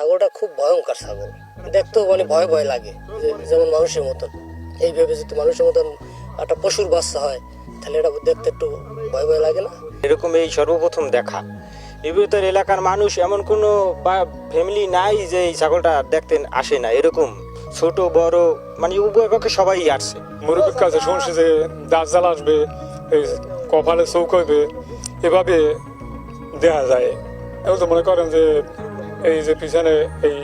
ছাগলটা খুব ভয়ঙ্কর ছাগল, দেখতেও মানে ভয় ভয় লাগে, যেমন মানুষের মতন। এইভাবে যদি মানুষের মতন একটা পশুর বাচ্চা হয় তাহলে এটা দেখতে একটু ভয় ভয় লাগে না? এরকম এই সর্বপ্রথম দেখা। এই ভিতর এলাকার মানুষ এমন কোনো বা ফ্যামিলি নাই যে এই ছাগলটা দেখতে আসে না। এরকম ছোট বড় মানে উভয় পক্ষে সবাই আসছে। মুরব্বীর কাছে শুনছি যে দাজ্জাল আসবে, এই কপালে চৌক হইবে, এভাবে দেখা যায়। এখন তো মনে করেন যে এই যে পিছনে এই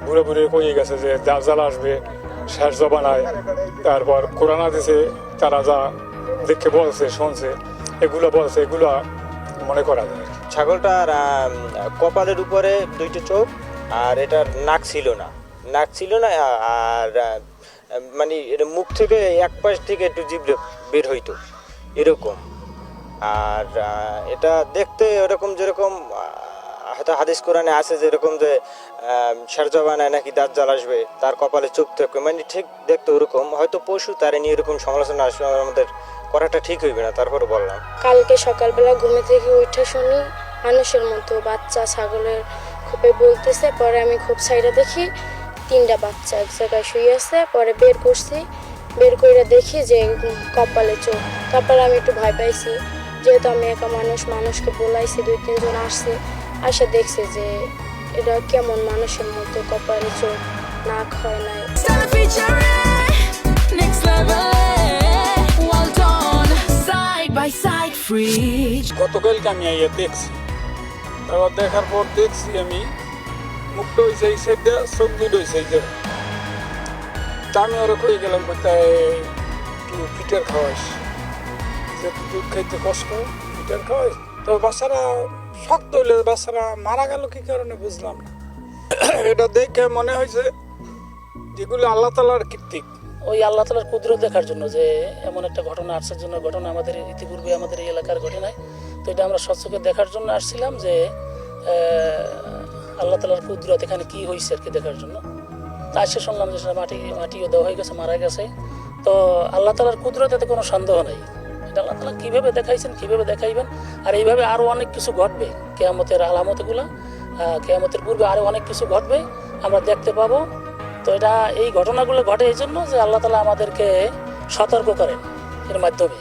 ঘুরে ঘুরে কয়ে গেছে যে দাজ্জাল আসবে শেষ জবানায়, তারপর কোরআন হাদিসে তারা যা দেখে বলছে শুনছে এগুলো বলছে, এগুলো মনে করা যায়। ছাগলটার কপালের উপরে দুইটা চোখ, আর এটার নাক ছিল না, আর মানে এর মুখ থেকে এক পাশ থেকে একটু জিভ বের হইতো এরকম। আর এটা দেখতে ওরকম যেরকম হয়তো হাদিস কোরআনে আছে যেরকম যে শেরজবানায় নাকি দাজ্জাল আসবে, তার কপালে চোখ থাকবে, মানে ঠিক দেখতে ওরকম। হয়তো পশু তারে নিয়ে এরকম সমালোচনা আসবে আমাদের করাটা ঠিক হইবে না, তারপরে বললাম। কালকে সকালবেলা ঘুমে থেকে উঠে শুনি মানুষের মতো বাচ্চা ছাগলের খোপে বলতেছে। পরে আমি খোপ সাইডে দেখি 3টা বাচ্চা এক জায়গায় শুয়ে আছে। পরে বের করছি, বের করে দেখি যে কপালে চোখ। তারপরে আমি একটু ভয় পাইছি, যেহেতু আমি একা মানুষকে বলাইছি, 2-3 জন আসছে, আসে দেখছে যে এটা কেমন মানুষের মতো কপালে চোখ, নাক হয় নাই। গতকালকে আমি আইয়া দেখছি, তারপর দেখার পর দেখছি আমি মুখটা হয়েছে এই সাইডটা, চোখ দুটো হয়েছে এই জায়গা। তা আমি ওরা কই গেলাম, কোথায় একটু পিঠার খাওয়াইস, যেহেতু দুধ খাইতে কষ্ট, পিঠার খাওয়াইস। তো বাচ্চারা শক্ত হইলে বাচ্চারা মারা গেল কি কারণে বুঝলাম না। এটা দেখে মনে হয়েছে যেগুলো আল্লাহ তাআলার কীর্তিক, ওই আল্লাহ তাআলার কুদরত দেখার জন্য, যে এমন একটা ঘটনা আশ্চর্যজনক ঘটনা আমাদের ইতিপূর্বে আমাদের এই এলাকার ঘটে নাই। তো এটা আমরা সচক্ষে দেখার জন্য আসছিলাম যে আল্লাহ তাআলার কুদরত এখানে কি হয়েছে আর কি দেখার জন্য। তা এসে শুনলাম যে সেটা মাটিও দেওয়া হয়ে গেছে, মারা গেছে। তো আল্লাহ তাআলার কুদরতে কোনো সন্দেহ নাই। এটা আল্লাহ তাআলা কীভাবে দেখাইছেন, কীভাবে দেখাইবেন, আর এইভাবে আরও অনেক কিছু ঘটবে। কিয়ামতের আলামতগুলো, কিয়ামতের পূর্বে আরও অনেক কিছু ঘটবে, আমরা দেখতে পাবো। তো এটা এই ঘটনাগুলো ঘটে এই জন্য যে আল্লাহ তাআলা আমাদেরকে সতর্ক করেন এর মাধ্যমে।